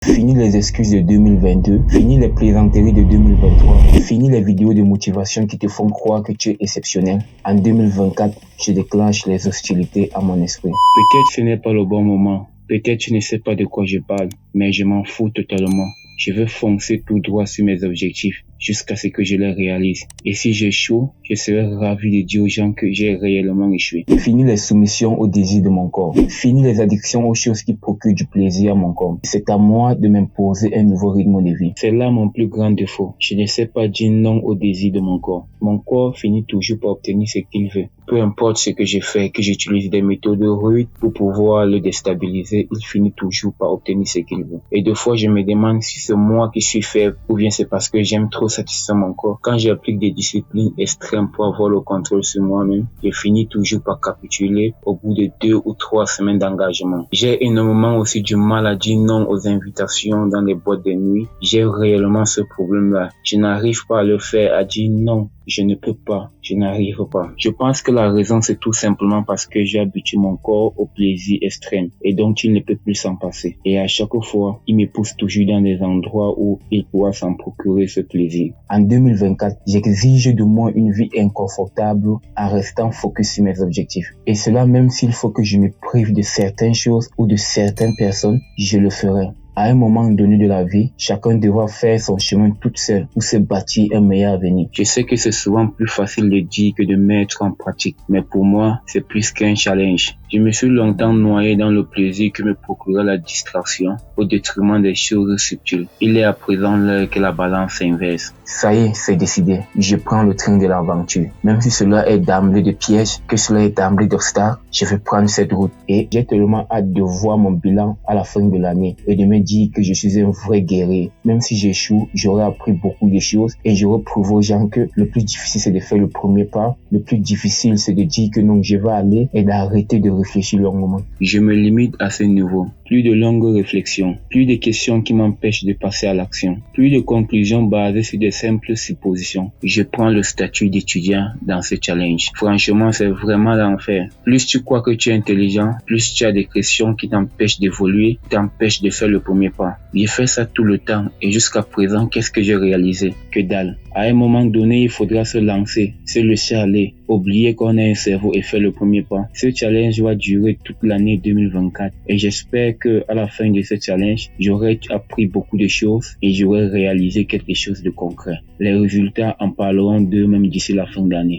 Fini les excuses de 2022, fini les plaisanteries de 2023, fini les vidéos de motivation qui te font croire que tu es exceptionnel. En 2024, je déclenche les hostilités à mon esprit. Peut-être ce n'est pas le bon moment, peut-être tu ne sais pas de quoi je parle, mais je m'en fous totalement. Je veux foncer tout droit sur mes objectifs jusqu'à ce que je les réalise. Et si j'échoue, je serai ravi de dire aux gens que j'ai réellement échoué. Fini les soumissions aux désirs de mon corps. Fini les addictions aux choses qui procurent du plaisir à mon corps. C'est à moi de m'imposer un nouveau rythme de vie. C'est là mon plus grand défaut. Je ne sais pas dire non aux désirs de mon corps. Mon corps finit toujours par obtenir ce qu'il veut. Peu importe ce que je fais, que j'utilise des méthodes rudes pour pouvoir le déstabiliser, il finit toujours par obtenir ce qu'il veut. Et des fois, je me demande si c'est moi qui suis faible ou bien c'est parce que j'aime trop satisfaire mon corps. Quand j'applique des disciplines extrêmes pour avoir le contrôle sur moi-même, je finis toujours par capituler au bout de 2 ou 3 semaines d'engagement. J'ai énormément aussi du mal à dire non aux invitations dans les boîtes de nuit. J'ai réellement ce problème-là. Je n'arrive pas à le faire, à dire non. Je ne peux pas, je n'arrive pas. Je pense que la raison c'est tout simplement parce que j'ai habitué mon corps au plaisir extrême et donc il ne peut plus s'en passer. Et à chaque fois, il me pousse toujours dans des endroits où il pourra s'en procurer ce plaisir. En 2024, j'exige de moi une vie inconfortable en restant focus sur mes objectifs. Et cela même s'il faut que je me prive de certaines choses ou de certaines personnes, je le ferai. À un moment donné de la vie, chacun devra faire son chemin toute seule pour se bâtir un meilleur avenir. Je sais que c'est souvent plus facile de dire que de mettre en pratique, mais pour moi, c'est plus qu'un challenge. Je me suis longtemps noyé dans le plaisir que me procurait la distraction au détriment des choses subtiles. Il est à présent l'heure que la balance s'inverse. Ça y est, c'est décidé. Je prends le train de l'aventure. Même si cela est d'emblée de pièges, que cela est d'emblée d'obstacles, je vais prendre cette route. Et j'ai tellement hâte de voir mon bilan à la fin de l'année et de me dire que je suis un vrai guerrier. Même si j'échoue, j'aurai appris beaucoup de choses et j'aurai prouvé aux gens que le plus difficile c'est de faire le premier pas. Le plus difficile c'est de dire que non, je vais aller et d'arrêter de réfléchir longuement. Je me limite à ce niveau. Plus de longues réflexions, plus de questions qui m'empêchent de passer à l'action, plus de conclusions basées sur des simples suppositions. Je prends le statut d'étudiant dans ce challenge. Franchement, c'est vraiment l'enfer. Plus tu crois que tu es intelligent, plus tu as des questions qui t'empêchent d'évoluer, t'empêchent de faire le premier pas. J'ai fait ça tout le temps et jusqu'à présent, qu'est-ce que j'ai réalisé? Que dalle. À un moment donné, il faudra se lancer, se laisser aller, oublier qu'on a un cerveau et faire le premier pas. Ce challenge va durer toute l'année 2024 et j'espère que à la fin de ce challenge, j'aurai appris beaucoup de choses et j'aurai réalisé quelque chose de concret. Les résultats en parleront d'eux-mêmes d'ici la fin d'année.